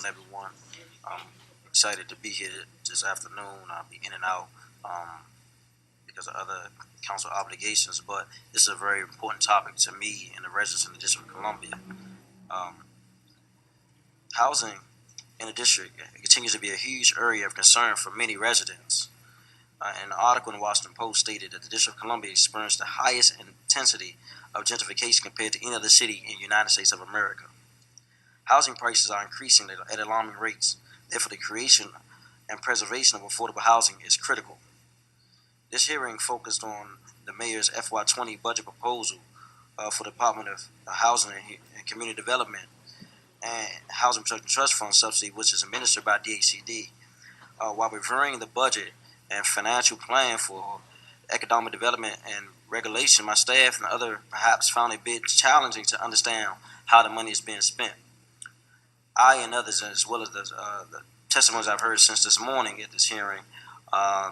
everyone. I'm excited to be here this afternoon. I'll be in and out because of other council obligations, but this is a very important topic to me and the residents in the District of Columbia. Um, Housing in the district continues to be a huge area of concern for many residents. An article in the Washington Post stated that the District of Columbia experienced the highest intensity of gentrification compared to any other city in the United States of America. Housing prices are increasing at alarming rates. Therefore, the creation and preservation of affordable housing is critical. This hearing focused on the mayor's FY20 budget proposal for the Department of Housing and Community Development and Housing Protection Trust Fund subsidy, which is administered by DHCD. While reviewing the budget and financial plan for economic development and regulation, my staff and others perhaps found it a bit challenging to understand how the money is being spent. I and others, as well as the testimonies I've heard since this morning at this hearing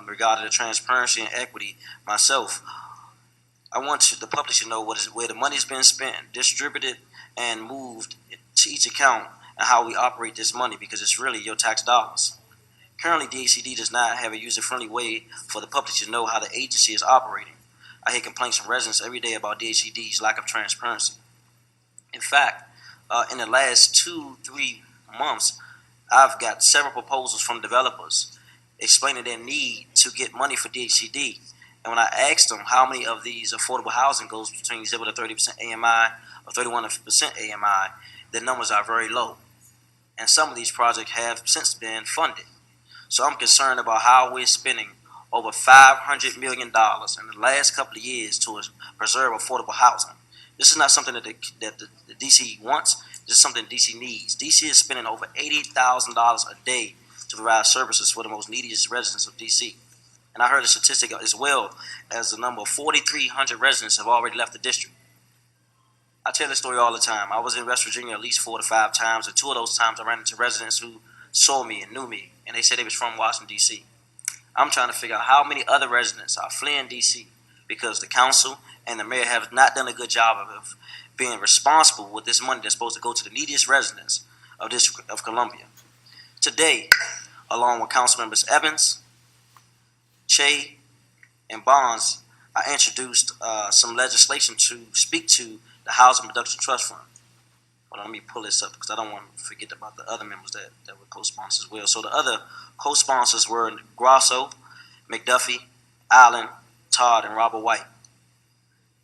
regarding the transparency and equity, myself, I want the public to know where the money is being spent, distributed, and moved to each account, and how we operate this money, because it's really your tax dollars. Currently, DHCD does not have a user-friendly way for the public to know how the agency is operating. I hear complaints from residents every day about DHCD's lack of transparency. In fact, in the last 2-3 months, I've got several proposals from developers explaining their need to get money for DHCD. And when I asked them how many of these affordable housing goes between 0 to 30% AMI or 31% AMI, the numbers are very low. And some of these projects have since been funded. So I'm concerned about how we're spending over $500 million in the last couple of years to preserve affordable housing. This is not something that the DC wants. This is something DC needs. DC is spending over $80,000 a day to provide services for the most neediest residents of DC. And I heard a statistic as well as the number of 4,300 residents have already left the district. I tell this story all the time. I was in West Virginia at least 4 to 5 times, and 2 of those times I ran into residents who saw me and knew me, and they said they was from Washington, D.C. I'm trying to figure out how many other residents are fleeing D.C. because the council and the mayor have not done a good job of being responsible with this money that's supposed to go to the neediest residents of District of Columbia. Today, along with Council Members Evans, Che, and Bonds, I introduced some legislation to speak to the Housing Production Trust Fund. Well, let me pull this up because I don't want to forget about the other members that were co-sponsors as well. So the other co-sponsors were Grosso, McDuffie, Allen, Todd, and Robert White.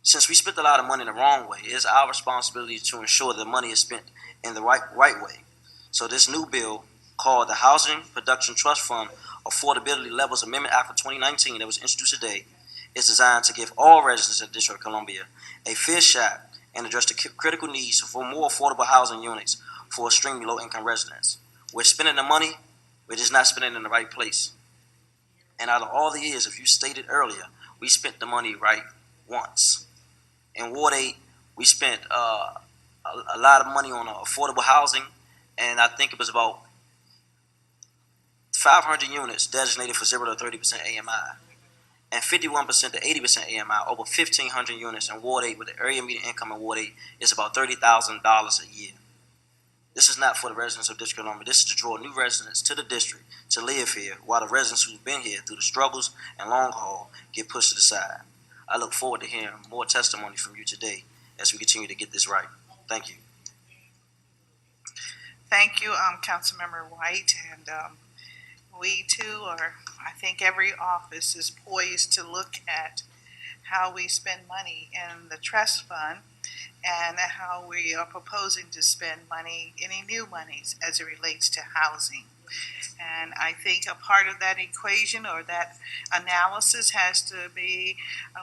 Since we spent a lot of money in the wrong way, it is our responsibility to ensure that the money is spent in the right way. So this new bill, called the Housing Production Trust Fund Affordability Levels Amendment Act of 2019 that was introduced today, is designed to give all residents of the District of Columbia a fair shot and address the critical needs for more affordable housing units for extremely low-income residents. We're spending the money, we're just not spending it in the right place. And out of all the years, if you stated earlier, we spent the money right once. In Ward 8, we spent a lot of money on affordable housing, and I think it was about 500 units designated for 0 to 30% AMI. And 51% to 80% AMI, over 1,500 units in Ward 8, with the area median income in Ward 8 is about $30,000 a year. This is not for the residents of District of Columbia. This is to draw new residents to the district to live here, while the residents who've been here through the struggles and long haul get pushed to the side. I look forward to hearing more testimony from you today as we continue to get this right. Thank you. Thank you, Councilmember White, and we too are, I think every office is poised to look at how we spend money in the trust fund and how we are proposing to spend money, any new monies as it relates to housing. And I think a part of that equation or that analysis has to be,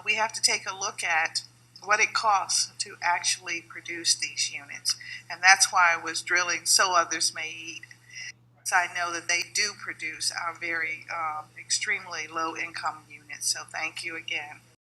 we have to take a look at what it costs to actually produce these units. And that's why I was drilling so others may eat. So I know that they do produce our very extremely low income units. So thank you again.